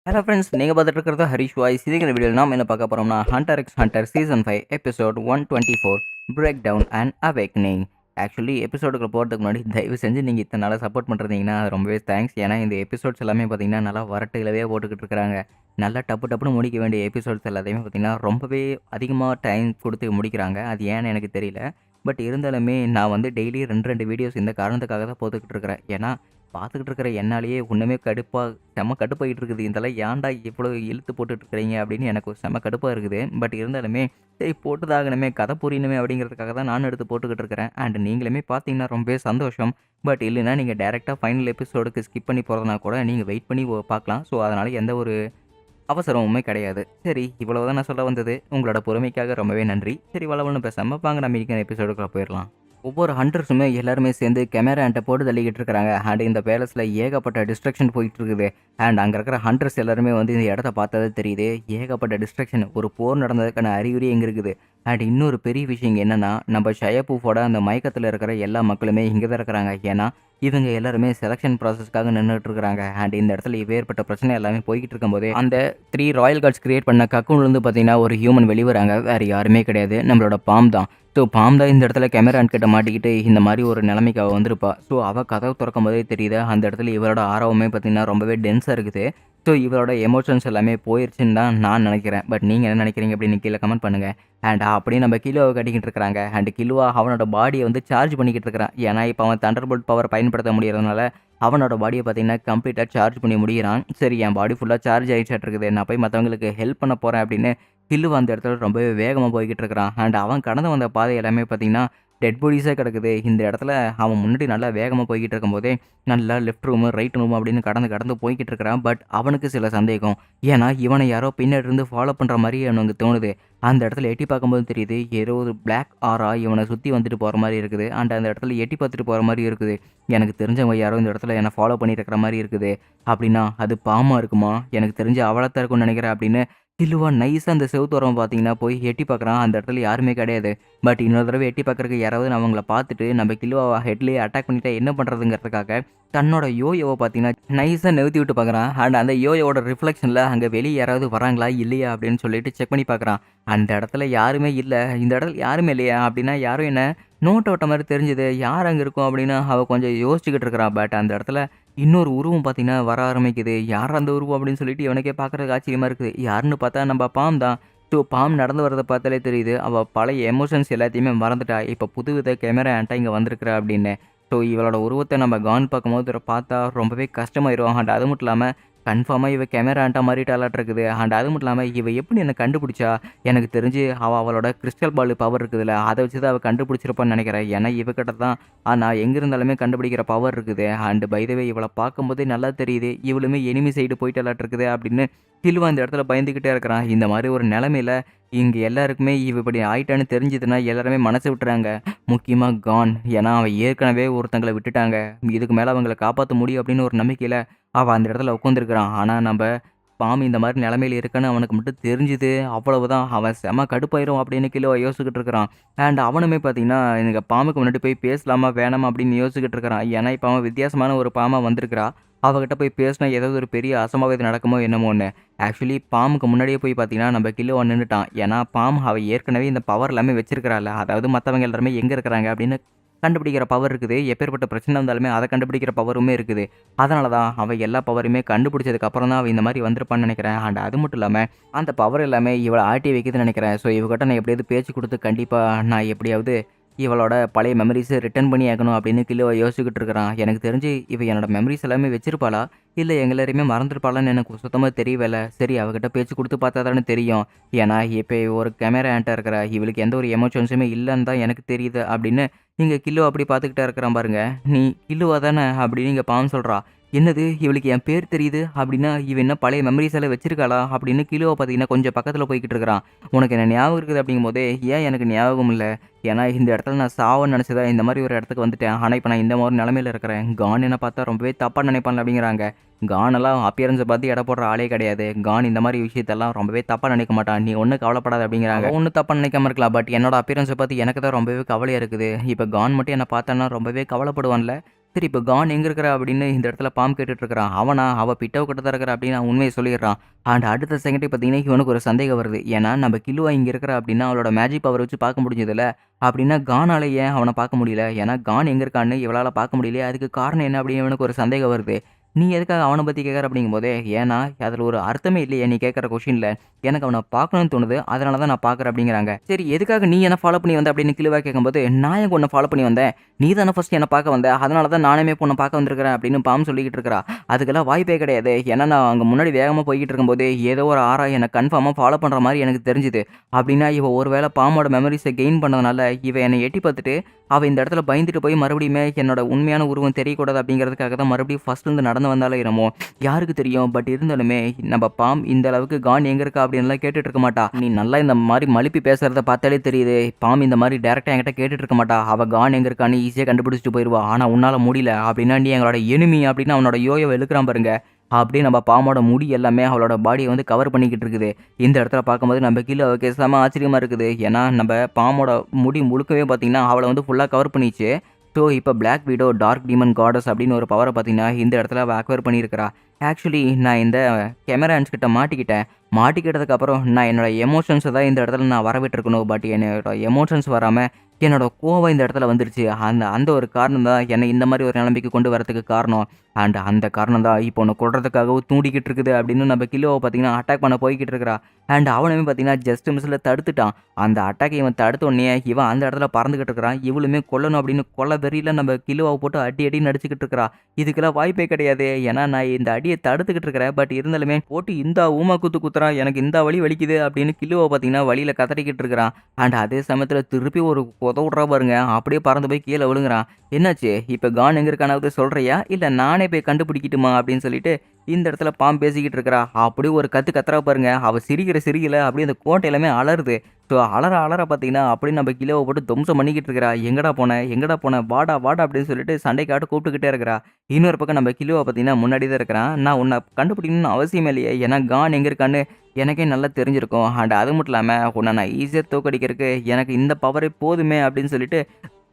Hello friends, நீங்கள் பார்த்துட்டு இருக்கிறது ஹரிஷ் வாய்ஸ். இதுங்கிற வீடியோவில் நாம் என்ன பார்க்க போகிறோம்னா Hunter X Hunter season 5 episode 124 break down and awakening. Actually எபிசோடுக்கு போகிறதுக்கு முன்னாடி தயவு செஞ்சு நீங்கள் இத்தனை நாளாக சப்போர்ட் பண்ணுறீங்கன்னா அது ரொம்பவே தேங்க்ஸ். ஏன்னா இந்த எபிசோட்ஸ் எல்லாமே பார்த்தீங்கன்னா நல்லா வரட்டுகளவே போட்டுக்கிட்டு இருக்கிறாங்க. நல்லா டப்பு டப்புன்னு முடிக்க வேண்டிய எபிசோட்ஸ் எல்லாத்தையுமே பார்த்தீங்கன்னா ரொம்பவே அதிகமாக டைம் கொடுத்து முடிக்கிறாங்க. அது ஏன்னு எனக்கு தெரியல. பட் இருந்தாலுமே நான் வந்து டெய்லி 2 வீடியோஸ் இந்த காரணத்துக்காக தான் போட்டுக்கிட்டு இருக்கிறேன். ஏன்னா பார்த்துக்கிட்டு இருக்கிற என்னாலேயே ஒன்றுமே செம்ம கடுப்பாகிட்டு இருக்குது. இதெல்லாம் ஏன்டா இவ்வளோ இழுத்து போட்டுட்டு இருக்கிறீங்க அப்படின்னு எனக்கு ஒரு செம்ம கடுப்பாக இருக்குது. பட் இருந்தாலுமே சரி போட்டுதாகணுமே, கதை புரியணுமே அப்படிங்கிறதுக்காக தான் நானும் எடுத்து போட்டுக்கிட்டு இருக்கிறேன். அண்ட் நீங்களுமே பார்த்தீங்கன்னா ரொம்பவே சந்தோஷம். பட் இல்லைன்னா நீங்கள் டேரெக்டாக ஃபைனல் எபிசோடுக்கு ஸ்கிப் பண்ணி போகிறதுனா கூட நீங்கள் வெயிட் பண்ணி பார்க்கலாம். ஸோ அதனால் எந்த ஒரு அவசரமுமே கிடையாது. சரி, இவ்வளவுதான் நான் சொல்ல வந்தது. உங்களோட பொறுமைக்காக ரொம்பவே நன்றி. சரி, வளவலன்னு பேசாம வாங்க நம்ம இன்னைக்கான எபிசோடுக்குள்ள போயிடலாம். ஒவ்வொரு ஹண்டர்ஸுமே எல்லாருமே சேர்ந்து கேமரான்ட்ட போட்டு தள்ளிக்கிட்டு இருக்கிறாங்க. அண்ட் இந்த பேலஸில் ஏகப்பட்ட டிஸ்ட்ரக்ஷன் போயிட்டு இருக்குது. அண்ட் அங்கே இருக்கிற ஹண்டர்ஸ் எல்லாருமே வந்து இந்த இடத்த பார்த்ததே தெரியுது. ஏகப்பட்ட டிஸ்ட்ரக்ஷன், ஒரு போர் நடந்ததுக்கான அறிகுறி எங்கே இருக்குது. அண்ட் இன்னொரு பெரிய விஷயம் என்னன்னா, நம்ம ஷயப்பூஃபோட அந்த மயக்கத்தில் இருக்கிற எல்லா மக்களுமே இங்கே தான் இருக்கிறாங்க. ஏன்னா இவங்க எல்லாருமே செலெக்ஷன் ப்ராசஸ்க்காக நின்றுட்டு இருக்கிறாங்க. அண்ட் இந்த இடத்துல ஏற்பட்ட பிரச்சனை எல்லாமே போய்கிட்டு இருக்கும்போதே அந்த 3 ராயல் கார்ட்ஸ் கிரியேட் பண்ண கக்கூன்லேருந்து பார்த்தீங்கன்னா ஒரு ஹியூமன் வெளிவராங்க. வேறு யாருமே கிடையாது, நம்மளோட பாம் தான். ஸோ பாம் தான் இந்த இடத்துல கேமரான் கிட்ட மாட்டிக்கிட்டு இந்த மாதிரி ஒரு நிலைமைக்கு அவள் வந்திருப்பா. ஸோ அவள் கதவு திறக்கும் போதே தெரியுது அந்த இடத்துல இவரோட ஆர்வமே பார்த்தீங்கன்னா ரொம்பவே டென்ஸாக இருக்குது. ஸோ இவரோட எமோஷன்ஸ் எல்லாமே போயிடுச்சுன்னு தான் நான் நினைக்கிறேன். பட் நீங்கள் என்ன நினைக்கிறீங்க அப்படின்னு கீழே கமெண்ட் பண்ணுங்கள். அண்ட் அப்படியே நம்ம கிலோவை கட்டிக்கிட்டு இருக்கிறாங்க. அண்ட் கிலோவா அவனோட பாடியை வந்து சார்ஜ் பண்ணிக்கிட்டு இருக்கிறான். ஏன்னா இப்போ அவன் தண்டர்போல்ட் பவர் பயன்படுத்த முடியறதுனால அவனோட பாடியை பார்த்தீங்கன்னா கம்ப்ளீட்டாக சார்ஜ் பண்ணி முடிகிறான். சரி, என் பாடி ஃபுல்லாக சார்ஜ் ஆகிடுச்சாட்டு இருக்குது, நான் போய் மற்றவங்களுக்கு ஹெல்ப் பண்ண போகிறேன் அப்படின்னு கில்லு அந்த இடத்துல ரொம்பவே வேகமாக போய்கிட்டு இருக்கிறான். அண்ட் அவன் கடந்து வந்த பாதை எல்லாமே பார்த்தீங்கன்னா டெட் பாடிஸாக கிடக்குது. இந்த இடத்துல அவன் முன்னாடி நல்லா வேகமாக போய்கிட்டு இருக்கும்போதே நல்லா லெஃப்ட் ரூமு ரைட் ரூமு அப்படின்னு கடந்து போய்கிட்டு இருக்கிறான். பட் அவனுக்கு சில சந்தேகம். ஏன்னா இவனை யாரோ பின்னாடி இருந்து ஃபாலோ பண்ணுற மாதிரி அவனுக்கு தோணுது. அந்த இடத்துல எட்டி பார்க்கும்போது தெரியுது ஏதோ ஒரு பிளாக் ஆரா இவனை சுற்றி வந்துட்டு போகிற மாதிரி இருக்குது. அண்ட் அந்த இடத்துல எட்டி பார்த்துட்டு போகிற மாதிரி இருக்குது. எனக்கு தெரிஞ்சவங்க யாரோ இந்த இடத்துல என்னை ஃபாலோ பண்ணிட்டு இருக்கிற மாதிரி இருக்குது. அப்படின்னா அது பாமா இருக்குமா? எனக்கு தெரிஞ்சு அவளத்தான் இருக்கும்னு நினைக்கிறேன் அப்படின்னு கில்லுவா நைஸாக அந்த செவுத்தோரம் பார்த்தீங்கன்னா போய் எட்டி பார்க்குறான். அந்த இடத்துல யாருமே கிடையாது. பட் இன்னொரு தடவை எட்டி பார்க்குறதுக்கு யாராவது அவங்கள பார்த்துட்டு நம்ம கில்லுவா ஹெட்லேயே அட்டாக் பண்ணிட்டா என்ன பண்ணுறதுங்கிறதுக்காக தன்னோட யோயோவை பார்த்தீங்கன்னா நைஸாக நிறுத்தி விட்டு பார்க்குறான். அண்ட் அந்த யோயோட ரிஃப்ளெக்ஷனில் அங்கே வெளியே யாராவது வராங்களா இல்லையா அப்படின்னு சொல்லிட்டு செக் பண்ணி பார்க்குறான். அந்த இடத்துல யாருமே இல்லை. இந்த இடத்துல யாருமே இல்லையா அப்படின்னா யாரும் என்ன நோட்டை விட்ட மாதிரி தெரிஞ்சுது. யார் அங்கே இருக்கும் அப்படின்னு அவள் கொஞ்சம் யோசிச்சுக்கிட்டு இருக்கிறான். பட் அந்த இடத்துல இன்னொரு உருவம் பார்த்தீங்கன்னா வர ஆரம்பிக்குது. யார் அந்த உருவம் அப்படின்னு சொல்லிட்டு இவனுக்கே பார்க்குறதுக்கு ஆச்சரியமாக இருக்குது. யாருன்னு பார்த்தா நம்ம பாம் தான். ஸோ பாம் நடந்து வரதை பார்த்தாலே தெரியுது அவள் பழைய எமோஷன்ஸ் எல்லாத்தையுமே மறந்துட்டா. இப்போ புதுவித கேமரா என்கிட்ட இங்கே வந்திருக்கிறா அப்படின்னு. ஸோ இவளோட உருவத்தை நம்ம கவனம் பார்க்கும்போது பார்த்தா ரொம்பவே கஷ்டமாயிரும். அண்ட் அது மட்டும் இல்லாமல் கன்ஃபார்மாக இவ கேமரான்ட்டா மாறிட்டாலாட் இருக்குது. அண்ட் அது மட்டும் இல்லாமல் இவ எப்படி என்னை கண்டுபிடிச்சா? எனக்கு தெரிஞ்சு அவளோட கிறிஸ்டல் பால் பவர் இருக்குதுல்ல, அதை வச்சு தான் அவள் கண்டுபிடிச்சிருப்பான்னு நினைக்கிறேன். ஏன்னா இவகிட்ட தான் நான் எங்கே இருந்தாலுமே கண்டுபிடிக்கிற பவர் இருக்குது. அண்ட் பைதவே இவளை பார்க்கும்போதே நல்லா தெரியுது இவளுமே எனிமி சைடு போயிட்டாலாட் இருக்குது அப்படின்னு கில்லுவா இந்த இடத்துல பயந்துக்கிட்டே இருக்கிறான். இந்த மாதிரி ஒரு நிலமையில இங்கே எல்லாருக்குமே இவ இப்படி ஆயிட்டான்னு தெரிஞ்சதுன்னா எல்லாருமே மனசு விட்டுறாங்க. முக்கியமாக கான். ஏன்னா அவன் ஏற்கனவே ஒருத்தங்களை விட்டுட்டாங்க. இதுக்கு மேலே அவங்களை காப்பாற்ற முடியும் அப்படின்னு ஒரு நம்பிக்கையில் அவன் அந்த இடத்துல உட்காந்துருக்கிறான். ஆனால் நம்ம பாம்பு இந்த மாதிரி நிலமையில இருக்கான்னு அவனுக்கு மட்டும் தெரிஞ்சுது. அவ்வளவுதான், அவன் செம கடுப்பாயிரும் அப்படின்னு கிலோ யோசிச்சுக்கிட்டு இருக்கிறான். அண்ட் அவனுமே பார்த்தீங்கன்னா எனக்கு பாம்புக்கு முன்னாடி போய் பேசலாமா வேணாமா அப்படின்னு யோசிச்சுக்கிட்டு இருக்கிறான். ஏன்னா இப்போ அவன் வித்தியாசமான ஒரு பாம்பாக வந்திருக்கிறா. அவகிட்ட போய் பேசினா ஏதாவது ஒரு பெரிய அசம்பாவிதம் நடக்குமோ என்னமோன்னு. ஆக்சுவலி பாம்புக்கு முன்னாடியே போய் பார்த்தீங்கன்னா நம்ம கிலோ நின்றுட்டான். ஏன்னா பாம்பு அவள் ஏற்கனவே இந்த பவர் எல்லாமே வச்சிருக்கிறாள். அதாவது மற்றவங்க எல்லாருமே எங்கே இருக்கிறாங்க அப்படின்னு கண்டுபிடிக்கிற பவர் இருக்குது. எப்பேற்பட்ட பிரச்சனை இருந்தாலுமே அதை கண்டுபிடிக்கிற பவருமே இருக்குது. அதனால தான் அவள் எல்லா பவருமே கண்டுபிடிச்சதுக்கு அப்புறம் தான் அவள் இந்த மாதிரி வந்திருப்பான்னு நினைக்கிறேன். அண்ட் அது மட்டும் இல்லாமல் அந்த பவர் எல்லாமே இவளை ஆட்டி வைக்குதுன்னு நினைக்கிறேன். ஸோ இவகிட்ட நான் எப்படியாவது பேச்சு கொடுத்து கண்டிப்பாக நான் எப்படியாவது இவளோட பழைய மெமரிஸை ரிட்டர்ன் பண்ணி ஆகணும் அப்படின்னு கிலோ யோசிச்சுக்கிட்டு இருக்கிறான். எனக்கு தெரிஞ்சு இவ என்னோட மெமரிஸ் எல்லாமே வச்சிருப்பாளா இல்லை எங்களையுமே மறந்துருப்பாளான்னு எனக்கு சுத்தமாக தெரியவில்லை. சரி, அவகிட்ட பேச்சு கொடுத்து பார்த்தா தானே தெரியும். ஏன்னா இப்போ ஒரு கேமரா ஆன்ட்டா இருக்கிறா, இவளுக்கு எந்த ஒரு எமோஷன்ஸுமே இல்லைன்னு தான் எனக்கு தெரியுது அப்படின்னு இங்கே கிலோ அப்படி பார்த்துக்கிட்டே இருக்கிறான் பாருங்க. நீ கில்லுவா தானே அப்படின்னு இங்கே பாவம் சொல்கிறா. என்னது இவளுக்கு என் பேர் தெரியுது அப்படின்னா இவன் என்ன பழைய மெமரிஸ் எல்லாம் வச்சிருக்காளா அப்படின்னு கிலோவை பார்த்தீங்கன்னா கொஞ்சம் பக்கத்தில் போய்கிட்டு இருக்கிறான். உனக்கு என்ன ஞாபகம் இருக்குது அப்படிங்கும் போதே ஏன் எனக்கு ஞாபகம் இல்லை? ஏன்னா இந்த இடத்துல நான் சாவன்னு நினச்சதா இந்த மாதிரி ஒரு இடத்துக்கு வந்துட்டேன். ஆனால் இப்போ நான் இந்த மாதிரி நிலமையில இருக்கிறேன். கான் என்ன பார்த்தா ரொம்பவே தப்பாக நினைப்பான் அப்படிங்கிறாங்க. கானெல்லாம் அப்பியரன்ஸை பார்த்து எடை போடுற ஆளே கிடையாது. கான் இந்த மாதிரி விஷயத்தெல்லாம் ரொம்பவே தப்பாக நினைக்க மாட்டான். நீ ஒன்றும் கவலைப்படாத அப்படிங்கிறாங்க. ஒன்றும் தப்பாக நினைக்காம இருக்கலாம். பட் என்னோட அப்பியரன்ஸை பார்த்து எனக்கு தான் ரொம்பவே கவலையாக இருக்குது. இப்போ கான் மட்டும் என்னை பார்த்தான்னா ரொம்பவே கவலைப்படுவான்ல. சரி இப்போ கான் எங்க இருக்கிறா அப்படின்னு இந்த இடத்துல பாம் கேட்டுட்டு இருக்கிறான். அவனா அவ பிட்டோ கிட்ட தான் இருக்கிறா அப்படின்னு அவன் உண்மையை சொல்லிடுறான். அண்ட் அடுத்த செகண்டே பார்த்தீங்கன்னா இவனுக்கு ஒரு சந்தேகம் வருது. ஏன்னா நம்ம கில்லுவா இங்க இருக்கிறா அப்படின்னா அவளோட மேஜிக் பவர் வச்சு பார்க்க முடிஞ்சதுல. அப்படின்னா கானால ஏன் அவனை பார்க்க முடியல? ஏன்னா கான் எங்க இருக்கான்னு இவளால பார்க்க முடியலையே. அதுக்கு காரணம் என்ன அப்படின்னு இவனுக்கு ஒரு சந்தேகம் வருது. நீ எதுக்காக அவனை பத்தி கேட்குற அப்படிங்கும்போதே, ஏன்னா அதுல ஒரு அர்த்தமே இல்லையே நீ கேட்குற கொஸ்டின்ல. எனக்கு அவன பார்க்கணும்னு தோணுது. அதனால தான் நான் பார்க்குறேன் அப்படிங்கிறாங்க. சரி எதுக்காக நீ என்ன ஃபாலோ பண்ணி வந்த அப்படின்னு கிளிவா கேட்கும்போது, நான் எங்க உன்ன ஃபாலோ பண்ணி வந்தேன். நீ தானே ஃபர்ஸ்ட் என்ன பார்க்க வந்த. அதனால தான் நானுமே இப்போ உன்ன பார்க்க வந்திருக்கிறேன் அப்படின்னு பாம் சொல்லிக்கிட்டு இருக்கிறா. அதுக்கெல்லாம் வாய்ப்பே கிடையாது. ஏன்னா நான் அங்க முன்னாடி வேகமா போய்க்கிட்டு இருக்கும்போது, ஏதோ ஒரு ஆறா என்ன கன்ஃபார்மா ஃபாலோ பண்ற மாரி எனக்கு தெரிஞ்சுது. அப்படின்னா இவ ஒரு வேளை பாமோட மெமரீஸ கெயின் பண்ணதுனால, இவ என்னை எட்டி பார்த்துட்டு, அவ இந்த இடத்துல பயந்துட்டு போய் மறுபடியுமே என்னோட உண்மையான உருவம் தெரியக்கூடாது அப்படிங்கிறதுக்காக தான் மறுபடியும் ஃபர்ஸ்ட்லேருந்து நடந்து வந்தாலே என்னமோ. யாருக்கு தெரியும்? பட் இருந்தாலுமே நம்ம பாம் இந்த அளவுக்கு கான் எங்க இருக்கா அப்படின்லாம் கேட்டுட்டு இருக்க மாட்டா. நீ நல்லா இந்த மாதிரி மழுப்பி பேசுறத பார்த்தாலே தெரியுது. பாம் இந்த மாதிரி டைரக்டா என்கிட்ட கேட்டுட்டு இருக்க மாட்டா. அவ கான் எங்க இருக்கான்னு ஈஸியா கண்டுபிடிச்சிட்டு போயிருவா. ஆனா உன்னால முடியல. அப்படின்னா நீ எங்களோட எனிமி அப்படின்னு அவனோட யோயோவை இழுக்கிறான் பாருங்க. அப்படியே நம்ம பாமோட முடி எல்லாமே அவளோட பாடியை வந்து கவர் பண்ணிக்கிட்டு இருக்குது. இந்த இடத்துல பார்க்கும்போது நம்ம கீழே அவளுக்கு செம ஆச்சரியமா இருக்குது. ஏன்னா நம்ம பாமோட முடி முழுக்கவே பார்த்தீங்கன்னா அவளை வந்து ஃபுல்லாக கவர் பண்ணிச்சு. ஸோ இப்போ பிளாக் வீடோ டார்க் டீமன் காடஸ் அப்படின்னு ஒரு பவரை பார்த்தீங்கன்னா இந்த இடத்துல அவள் அக்வயர் பண்ணியிருக்கிறா. ஆக்சுவலி நான் இந்த கேமரான்ஸ் கிட்ட மாட்டிக்கிட்டேன். மாட்டிக்கிட்டதுக்கப்புறம் நான் என்னோட எமோஷன்ஸை தான் இந்த இடத்துல நான் வரவிட்டுருக்கணும். பட் என்னோட எமோஷன்ஸ் வராமல் என்னோட கோவம் இந்த இடத்துல வந்துருச்சு. அந்த அந்த ஒரு காரணம் தான் என்னை இந்த மாதிரி ஒரு நிலைமைக்கு கொண்டு வரதுக்கு காரணம். அண்ட் அந்த காரணம் தான் இப்போ ஒன்று கொள்றதுக்காகவும் தூண்டிக்கிட்டு இருக்குது அப்படின்னு நம்ம கிலோவை பார்த்தீங்கன்னா அட்டாக் பண்ண போய்கிட்டு இருக்கிறா. அண்ட் அவனுமே பார்த்தீங்கன்னா ஜஸ்ட் மிஸ்ஸில் தடுத்துட்டான். அந்த அட்டாக்கை இவன் தடுத்த உடனே இவன் அந்த இடத்துல பறந்துக்கிட்டு இருக்கிறான். இவளுமே கொல்லணும் அப்படின்னு கொல்ல வெறியில் நம்ம கிலோவை போட்டு அடி அடி நடிச்சுக்கிட்டு இருக்கிறா. இதுக்கெல்லாம் வாய்ப்பே கிடையாது. ஏன்னா நான் இந்த அடியை தடுத்துக்கிட்டு இருக்கிறேன். பட் இருந்தாலுமே போட்டு இந்த ஊமா குத்து குத்துறான். எனக்கு இந்த வலி வலிக்குது அப்படின்னு கிலோவை பார்த்தீங்கன்னா வழியில் கதறிக்கிட்டு இருக்கிறான். அண்ட் அதே சமயத்தில் திருப்பி ஒரு விட்றா பாருங்க. அப்படியே பறந்து போய் கீழே விழுங்குறான். என்னாச்சு இப்போ கான் எங்க இருக்கானாவது சொல்றியா இல்லை நானே போய் கண்டுபிடிக்கட்டுமா அப்படின்னு சொல்லிட்டு இந்த இடத்துல பாம்பு பேசிக்கிட்டு இருக்கிறா. அப்படியே ஒரு கத்துறா பாருங்க. அவ சிரிக்கிற சிரிக்கல அப்படியே அந்த கோட்டை எல்லாமே அலருது. ஸோ அலற அலற பார்த்தீங்கன்னா அப்படியே நம்ம கிலோவை போட்டு தும்சம் பண்ணிக்கிட்டு இருக்கிறா. எங்கடா போன வாடா வாடா அப்படின்னு சொல்லிட்டு சண்டைக்காட்டு கூப்பிட்டுக்கிட்டே இருக்கிறா. இன்னொரு பக்கம் நம்ம கிலோவை பார்த்தீங்கன்னா முன்னாடி தான் இருக்கிறான். நான் உன்னை கண்டுபிடிக்கணும்னு அவசியம் இல்லையே. ஏன்னா கான் எங்கே இருக்கான்னு எனக்கே நல்லா தெரிஞ்சிருக்கும். அண்ட் அது மட்டும் இல்லாமல் உன்னை நான் ஈஸியாக தோக்கடிக்கிறதுக்கு எனக்கு இந்த பவரே போதுமே அப்படின்னு சொல்லிட்டு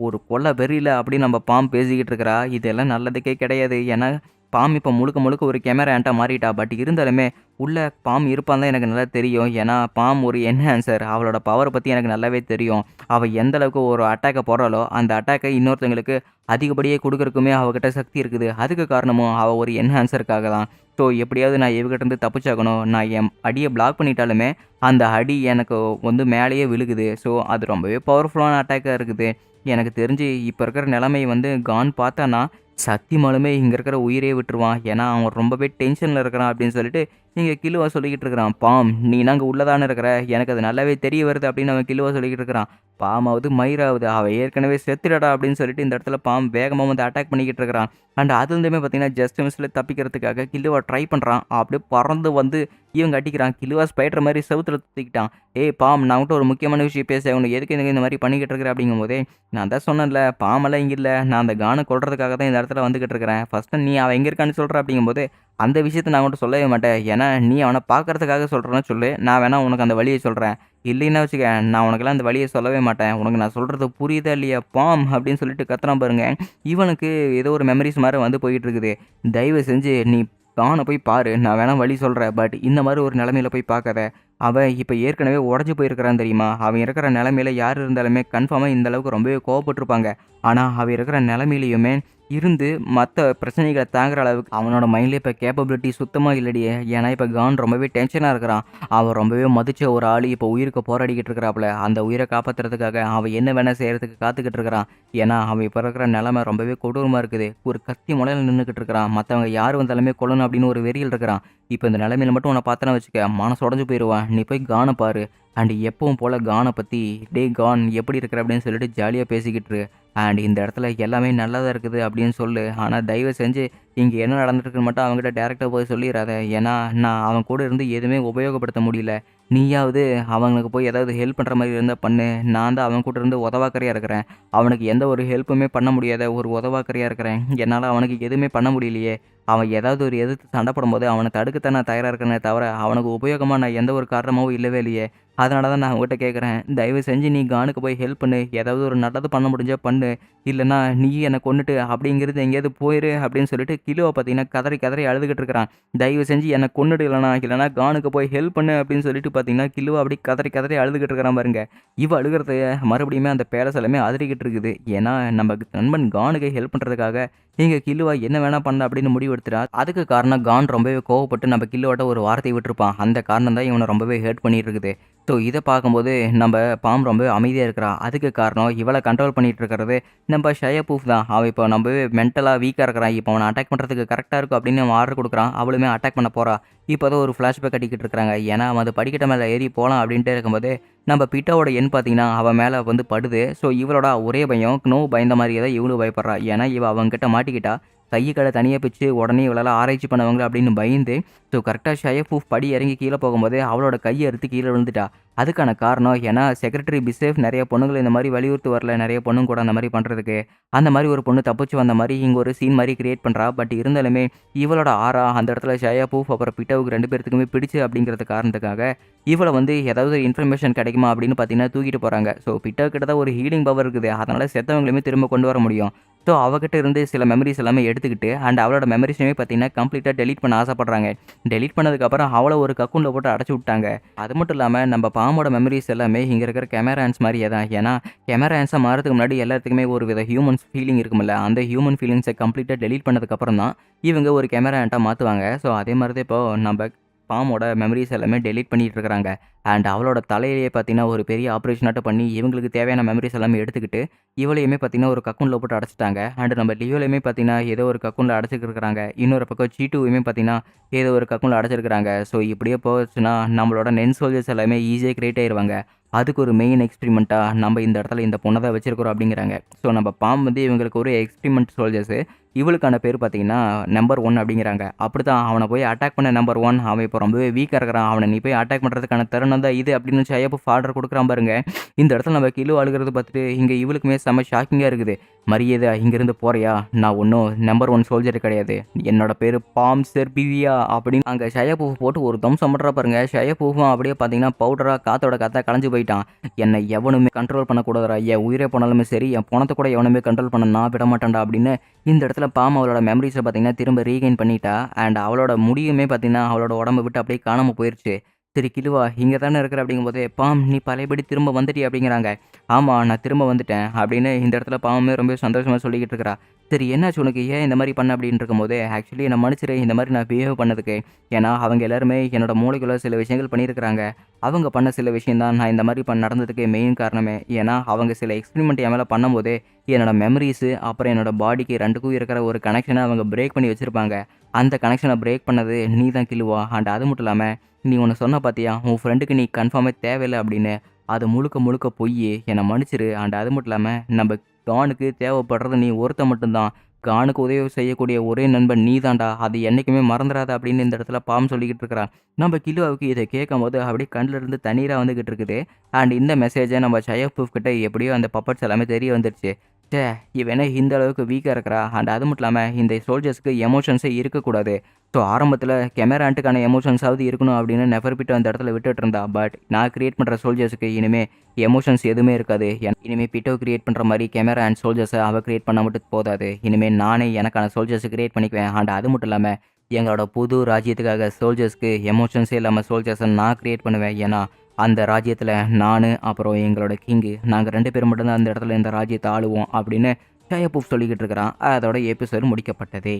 ஒரு கொல்ல வெறியில அப்படின்னு நம்ம பாம் பேசிக்கிட்டு இருக்கிறா. இதெல்லாம் நல்லதுக்கே கிடையாது. ஏன்னா பாம் இப்போ முழுக்க முழுக்க ஒரு கேமரா ஆண்டா மாறிட்டா. பட் இருந்தாலுமே உள்ள பாம் இருப்பான் தான் எனக்கு நல்லா தெரியும். ஏன்னா பாம் ஒரு என்ஹான்சர். அவளோட பவரை பற்றி எனக்கு நல்லாவே தெரியும். அவள் எந்த அளவுக்கு ஒரு அட்டாக்கை போடுறாளோ அந்த அட்டாக்கை இன்னொருத்தவங்களுக்கு அதிகப்படியே கொடுக்கறக்குமே அவகிட்ட சக்தி இருக்குது. அதுக்கு காரணமும் அவள் ஒரு என்ஹான்சருக்காக தான். ஸோ எப்படியாவது நான் இவகிட்டேருந்து தப்பிச்சாகணும். நான் என் அடியை பிளாக் பண்ணிட்டாலுமே அந்த அடி எனக்கு வந்து மேலேயே விழுகுது. ஸோ அது ரொம்பவே பவர்ஃபுல்லான அட்டாக்காக இருக்குது. எனக்கு தெரிஞ்சு இப்போ இருக்கிற நிலைமை வந்து கான் பார்த்தானா சத்தியமாலுமே இங்கே இருக்கிற உயிரே விட்டுருவான். ஏன்னா அவன் ரொம்பவே டென்ஷனில் இருக்கிறான் அப்படின்னு சொல்லிட்டு இங்கே கிலுவா சொல்லிக்கிட்டு இருக்கிறான். பாம் நீ நாங்கள் உள்ளதானே இருக்கிற எனக்கு அது நல்லாவே தெரிய வருது அப்படின்னு அவன் கிலுவா சொல்லிக்கிட்டு இருக்கிறான். பாமாவது மயிராவது அவள் ஏற்கனவே செத்துடா அப்படின்னு சொல்லிட்டு இந்த இடத்துல பாம் வேகமாக வந்து அட்டாக் பண்ணிக்கிட்டு இருக்கிறான். அண்ட் அதுலேருந்துமே பார்த்தீங்கன்னா ஜஸ்ட் மிஸ்ஸில் தப்பிக்கிறதுக்காக கிலுவா ட்ரை பண்ணுறான். அப்படியே பறந்து வந்து இவங்க அடிக்கிறான். கிலுவா ஸ்பைடர் மாதிரி செவுத்துல தூக்கிட்டான். ஏய் பாம் நான் கிட்ட ஒரு முக்கியமான விஷயம் பேச உனக்கு எதுக்கு எனக்கு இந்த மாதிரி பண்ணிக்கிட்டு இருக்கிற அப்படிங்கும்போதே நான் தான் சொன்னேன்ல பாமெல்லாம் இங்கே இல்லை. நான் அந்த கானை கொள்றதுக்காக தான் இந்த இடத்துல வந்துக்கிட்டு இருக்கிறேன். ஃபஸ்ட்டு நீ அவன் எங்கே இருக்கான்னு சொல்கிற அப்படிங்கும்போது அந்த விஷயத்த நான் உன்கிட்ட சொல்லவே மாட்டேன். ஏன்னா நீ அவனை பார்க்கறதுக்காக சொல்கிறேன்னு சொல்லு. நான் வேணா உனக்கு அந்த வழியை சொல்கிறேன். இல்லைன்னா வச்சுக்க நான் உனக்கெல்லாம் அந்த வழியை சொல்லவே மாட்டேன். உனக்கு நான் சொல்கிறது புரியுதா இல்லையா பாம் அப்படின்னு சொல்லிட்டு கத்துறான் பாருங்க. இவனுக்கு ஏதோ ஒரு மெமரிஸ் மாதிரி வந்து போயிட்டு இருக்குது. தயவு செஞ்சு நீ கானை போய் பாரு. நான் வேணா வழி சொல்கிறேன். பட் இந்த மாதிரி ஒரு நிலமையில போய் பார்க்காத. அவன் இப்போ ஏற்கனவே உடஞ்சி போயிருக்கிறான் தெரியுமா. அவன் இருக்கிற நிலமையில யார் இருந்தாலுமே கன்ஃபார்மாக இந்த அளவுக்கு ரொம்பவே கோவப்பட்டிருப்பாங்க. ஆனால் அவன் இருக்கிற நிலமையிலையுமே இருந்து மற்ற பிரச்சனைகளை தாங்குற அளவுக்கு அவனோட மைண்ட்லேயே இப்போ கேப்பபிலிட்டி சுத்தமாக இல்லடியே. ஏன்னா இப்போ கான் ரொம்பவே டென்ஷனாக இருக்கிறான். அவன் ரொம்பவே மதித்த ஒரு ஆள் இப்போ உயிருக்கு போராடிக்கிட்டு இருக்கிறாப்புல. அந்த உயிரை காப்பாற்றுறதுக்காக அவன் என்ன வேணால் செய்கிறதுக்கு காத்துக்கிட்டு இருக்கிறான். ஏன்னா அவன் இப்போ இருக்கிற நிலைமை ரொம்பவே கொடூரமாக இருக்குது. ஒரு கத்தி முளையில் நின்றுக்கிட்டு இருக்கிறான். மற்றவங்க யார் வந்தாலுமே கொல்லணும் அப்படின்னு ஒரு வெறியில் இருக்கிறான். இப்போ இந்த நிலைமையில மட்டும் உன்னை பார்த்தனா வச்சுக்க மனசு உடஞ்சு போயிடுவான். நீ போய் கானை பாரு. அண்ட் எப்பவும் போல் கானை பற்றி டே கான் எப்படி இருக்கிற அப்படின்னு சொல்லிட்டு ஜாலியாக பேசிக்கிட்டு. அண்ட் இந்த இடத்துல எல்லாமே நல்லா தான் இருக்குது அப்படின்னு சொல்லு. ஆனால் தயவு செஞ்சு இங்கே என்ன நடந்துட்டுருக்குன்னு மட்டும் அவங்ககிட்ட டேரெக்டாக போய் சொல்லிடாத. ஏன்னா நான் அவன் கூட இருந்து எதுவுமே உபயோகப்படுத்த முடியல. நீயாவது அவங்களுக்கு போய் ஏதாவது ஹெல்ப் பண்ணுற மாதிரி இருந்தால் பண்ணு. நான் தான் அவன் கூட இருந்து உதவாக்கரையாக இருக்கிறேன். அவனுக்கு எந்த ஒரு ஹெல்ப்புமே பண்ண முடியாத ஒரு உதவாக்கரையாக இருக்கிறேன். என்னால் அவனுக்கு எதுவுமே பண்ண முடியலையே அவன் ஏதாவது ஒரு எதிர்த்து சண்டை போடும்போது அவனை தடுக்கத்தான் நான் தயாரா இருக்கேனே தவிர, அவனுக்கு உபயோகமா நான் எந்த ஒரு காரணமாவும் இல்லவே இல்லையே! அதனால தான் நான் உன்கிட்ட கேட்குறேன். தயவு செஞ்சு நீ கானுக்கு போய் ஹெல்ப் பண்ணு. ஏதாவது ஒரு நல்லது பண்ண முடிஞ்சா பண்ணு. இல்லன்னா நீ என்ன கொன்னுட்டு அப்படிங்கிறது எங்கேயாவது போயிரு அப்படின்னு சொல்லிட்டு கிலுவ பார்த்தீங்கன்னா கதறி கதறி அழுதுகிட்டு இருக்கிறான். தயவு செஞ்சு என்ன கொன்னுடு இல்லன்னா கானுக்கு போய் ஹெல்ப் பண்ணு அப்படின்னு சொல்லிட்டு பார்த்தீங்கன்னா, கிலுவ அப்படியே கதறி கதறி அழுதுகிட்டு இருக்கிறான் பாருங்க. இவ அழுகுறத மறுபடியுமே அந்த பேலஸ் எல்லாமே அதிரிக்கிட்டு இருக்குது. ஏன்னா நம்ம நண்பன் கானுக்கு ஹெல்ப் பண்றதுக்காக இங்க கில்லுவா என்ன வேணா பண்ண அப்படின்னு முடிவெடுத்துட்டா. அதுக்கு காரணம் கான் ரொம்பவே கோவப்பட்டு நம்ம கில்லுவாட்ட ஒரு வார்த்தையை விட்டுருப்பான். அந்த காரணம் தான் இவனை ரொம்பவே ஹர்ட் பண்ணிட்டு இருக்குது. ஸோ இதை பார்க்கும்போது நம்ம பாம் ரொம்பவே அமைதியாக இருக்கிறான். அதுக்கு காரணம் இவளை கண்ட்ரோல் பண்ணிட்டு இருக்கிறது நம்ம ஷயபூஃப் தான். அவன் இப்போ ரொம்பவே மென்டலாக வீக்காக இருக்கிறான். இப்போ அவனை அட்டாக் பண்ணுறதுக்கு கரெக்டாக இருக்கும் அப்படின்னு அவன் ஆர்டர் கொடுக்குறான். அவளுமே அட்டாக் பண்ண போறா. இப்போ தான் ஒரு ஃப்ளாஷ்பேக் கட்டிக்கிட்டு இருக்காங்க. ஏன்னா அவன் அது படிக்கட்ட மேலே ஏறி போகலாம் அப்படின்ட்டு இருக்கும்போது நம்ம பிட்டாவோட எண் பார்த்தீங்கன்னா அவன் மேலே வந்து படுது. ஸோ இவளோட ஒரே பயம் நோ பயந்த மாதிரியே தான் இவளும் பயப்படுறா. ஏன்னா இவ அவங்ககிட்ட மாட்டிக்கிட்டா கை கடை தனியாக பிச்சு உடனே இவளால் ஆராய்ச்சி பண்ணுவாங்க அப்படின்னு பயந்து ஸோ கரெக்டாக ஷயஃபூஃப் படி இறங்கி கீழே போகும்போது அவளோட கையை அறுத்து கீழே விழுந்துட்டா. அதுக்கான காரணம் ஏன்னா செக்ரட்டரி பிசேஃப் நிறைய பொண்ணுங்களை இந்த மாதிரி வலியுறுத்து வரல, நிறைய பொண்ணுங்க கூட அந்த மாதிரி பண்ணுறதுக்கு. அந்த மாதிரி ஒரு பொண்ணு தப்பிச்சு வந்த மாதிரி இங்கே ஒரு சீன் மாதிரி கிரியேட் பண்ணுறா. பட் இருந்தாலுமே இவளோட ஆறா அந்த இடத்துல ஷயஃபூஃப் அப்புறம் பிட்டாவுக்கு 2 பேர்த்துக்குமே பிடிச்சு அப்படிங்கிறது காரணத்துக்காக இவளை வந்து ஏதாவது இன்ஃபர்மேஷன் கிடைக்குமா அப்படின்னு பார்த்தீங்கன்னா தூக்கிட்டு போகிறாங்க. ஸோ பிட்டா கிட்ட தான் ஒரு ஹீலிங் பவர் இருக்குது. அதனால் செத்தவங்களையுமே திரும்ப கொண்டு வர முடியும். ஸோ அவகிட்ட இருந்து சில மெமரிஸ் எல்லாமே எடுத்துக்கிட்டு அண்ட் அவளோட மெமரிஸுமே பார்த்தீங்கன்னா கம்ப்ளீட்டாக டெலீட் பண்ண ஆசைப்படுறாங்க. டெலீட் பண்ணதுக்கப்புறம் அவளை ஒரு கக்கூனில் போட்டு அடைச்சி விட்டாங்க. அது மட்டும் இல்லாமல் நம்ம பாமோட மெமரிஸ் எல்லாமே இங்கே இருக்கிற கேமரான்ஸ் மாதிரியே தான். ஏன்னா கேமரான்ஸாக மாறதுக்கு முன்னாடி எல்லாத்துக்குமே ஒரு வித ஹியூமன்ஸ் ஃபீலிங் இருக்குமில்ல, அந்த ஹியூமன் ஃபீலிங்ஸை கம்ப்ளீட்டாக டெலீட் பண்ணதுக்கப்புறம் தான் இவங்க ஒரு கேமரான்ட்டாக மாற்றுவாங்க. ஸோ அதே மாதிரி தான் இப்போ நம்ம பாமோட மெமரிஸ் எல்லாமே டெலீட் பண்ணிட்டு இருக்கிறாங்க. அண்ட் அவளோட தலையிலேயே பார்த்தீங்கன்னா ஒரு பெரிய ஆப்ரேஷனாட்டம் பண்ணி இவங்களுக்கு தேவையான மெமரிஸ் எல்லாமே எடுத்துக்கிட்டு இவளையுமே பார்த்தீங்கன்னா ஒரு கக்கூனில் போட்டு அடைச்சிட்டாங்க. அண்ட் நம்ம லியோலையுமே பார்த்தீங்கன்னா ஏதோ ஒரு கக்கூனில் அடைச்சிருக்கிறாங்க. இன்னொரு பக்கம் சீட்டுவையுமே பார்த்தீங்கன்னா ஏதோ ஒரு கக்கூனில் அடைச்சிருக்கிறாங்க. ஸோ இப்படியே போச்சுன்னா நம்மளோட நென் சோல்ஜர்ஸ் எல்லாமே ஈஸியாக கிரியேட் ஆயிடுவாங்க. அதுக்கு ஒரு மெயின் எக்ஸ்பிரிமெண்ட்டாக நம்ம இந்த இடத்துல இந்த பொண்ணை தான் வச்சிருக்கிறோம் அப்படிங்கிறாங்க. ஸோ நம்ம பாம் வந்து இவங்களுக்கு ஒரு எக்ஸ்பிரிமெண்ட் சோல்ஜர்ஸு. இவளுக்கான பேர் பார்த்தீங்கன்னா நம்பர் 1 அப்படிங்கிறாங்க. அப்படி தான் அவனை போய் அட்டாக் பண்ண நம்பர் 1 அவன் இப்போ ரொம்பவே வீக்காக இருக்கிறான். அவனை நீ போய் அட்டாக் பண்ணுறதுக்கான தருணம் தான் இது அப்படின்னு ஷயபூஃப் ஆர்டர் கொடுக்குறான் பாருங்க. இந்த இடத்துல நம்ம கிலோ அழுகிறது பார்த்துட்டு இங்கே இவளுக்குமே செம்ம ஷாக்கிங்காக இருக்குது. மரியாதை இங்கேருந்து போறியா? நான் ஒன்றும் நம்பர் 1 சோல்ஜர் கிடையாது. என்னோட பேர் பாம் செர்பிவியா அப்படின்னு அங்கே ஷயபூஃப் போட்டு ஒரு தம்சம் பண்ணுறா பாருங்க. ஷயபூஃபும் அப்படியே பார்த்தீங்கன்னா பவுடராக காத்தோட காத்தா கலைஞ்சு போயிட்டான். என்னை எவனுமே கண்ட்ரோல் பண்ணக்கூடாதுடா. என் உயிரே போனாலுமே சரி, என் பணத்தை கூட எவனுமே கண்ட்ரோல் பண்ண நான் விட மாட்டேன்டா அப்படின்னு இந்த இடத்துல பாம் அவளோட மெமரிஸை பார்த்தீங்கன்னா திரும்ப ரீகெயின் பண்ணிட்டா. அண்ட் அவளோட முடியுமே பார்த்தீங்கன்னா அவளோட உடம்பை விட்டு அப்படியே காணாமல் போயிடுச்சு. சரி கிலுவா இங்கே தானே இருக்கிற அப்படிங்கும்போது பாம் நீ பழையபடி திரும்ப வந்துட்டி அப்படிங்கிறாங்க. ஆமாம் நான் திரும்ப வந்துட்டேன் அப்படின்னு இந்த இடத்துல பாவமே ரொம்ப சந்தோஷமாக சொல்லிக்கிட்டு இருக்கிறா. சரி என்னாச்சு உனக்கு, ஏன் இந்த மாதிரி பண்ண அப்படின்னு இருக்கும்போது ஆக்சுவலி என்னை மன்னிச்சிரு இந்த மாதிரி நான் பிஹேவ் பண்ணதுக்கு. ஏன்னா அவங்க எல்லாருமே என்னோட மூளைக்குள்ள சில விஷயங்கள் பண்ணியிருக்கிறாங்க. அவங்க பண்ண சில விஷயம் தான் நான் இந்த மாதிரி நடந்ததுக்கு மெயின் காரணமே. ஏன்னா அவங்க சில எக்ஸ்பெரிமெண்ட் என் மேலே பண்ணும்போது என்னோட மெமரிஸு அப்புறம் என்னோட பாடிக்கு 2க்கும் இருக்கிற ஒரு கனெக்ஷனை அவங்க பிரேக் பண்ணி வச்சுருப்பாங்க. அந்த கனெக்ஷனை பிரேக் பண்ணது நீ தான் கிலுவா. அண்ட் அது மட்டும் இல்லாமல் நீ ஒன்று சொன்ன பார்த்தியா உன் ஃப்ரெண்டுக்கு நீ கன்ஃபார்மே தேவையில்லை அப்படின்னு. அது முழுக்க முழுக்க பொய். என்னை மன்னிச்சிரு. அண்ட் அது மட்டும் இல்லாமல் நம்ம கானுக்கு தேவைப்படுறது நீ ஒருத்த மட்டும்தான். கானுக்கு உதவி செய்யக்கூடிய ஒரே நண்பன் நீ தான்டா. அது என்றைக்குமே மறந்துடாத அப்படின்னு இந்த இடத்துல பாம் சொல்லிக்கிட்டு இருக்கிறான். நம்ம கிலுவாவுக்கு இதை கேட்கும்போது அப்படியே கண்ணில் இருந்து தண்ணீராக வந்துக்கிட்டு இருக்குது. அண்ட் இந்த மெசேஜை நம்ம ஷயஃபூஃப் கிட்ட எப்படியோ அந்த பப்பட்ஸ் எல்லாமே தெரிய வந்துருச்சு. சே இவனே இந்த அளவுக்கு வீக்காக இருக்கிறா. அண்ட் அது மட்டும் இல்லாமல் இந்த சோல்ஜர்ஸ்க்கு எமோஷன்ஸே இருக்கக்கூடாது. ஸோ ஆரம்பத்தில் கெமரான்ட்டுக்கான எமோஷன்ஸாவது இருக்கணும் அப்படின்னு நெஃபர்பிட்டோ அந்த இடத்துல விட்டுட்டு இருந்தா. பட் நான் கிரியேட் பண்ணுற சோல்ஜர்ஸுக்கு இனிமேல் எமோஷன்ஸ் எதுவுமே இருக்காது. இனிமேல் பிட்டோ கிரியேட் பண்ணுற மாதிரி கேமரா அண்ட் சோல்ஜர்ஸை அவள் கிரியேட் பண்ண மட்டும் போதாது. இனிமேல் நானே எனக்கான சோல்ஜர்ஸை கிரியேட் பண்ணிக்குவேன். அண்ட் அது மட்டும் இல்லாமல் எங்களோட புது ராஜ்யத்துக்காக சோல்ஜர்ஸ்க்கு எமோஷன்ஸே இல்லாமல் சோல்ஜர்ஸை நான் கிரியேட் பண்ணுவேன். ஏன்னா அந்த ராஜ்யத்தில் நான் அப்புறம் எங்களோட கிங்கு நாங்கள் 2 பேர் மட்டும்தான் அந்த இடத்துல இந்த ராஜ்யத்தை ஆளுவோம் அப்படின்னு ஷயபூஃப் சொல்லிக்கிட்டு இருக்கிறான். அதோட எபிசோடு முடிக்கப்பட்டதே.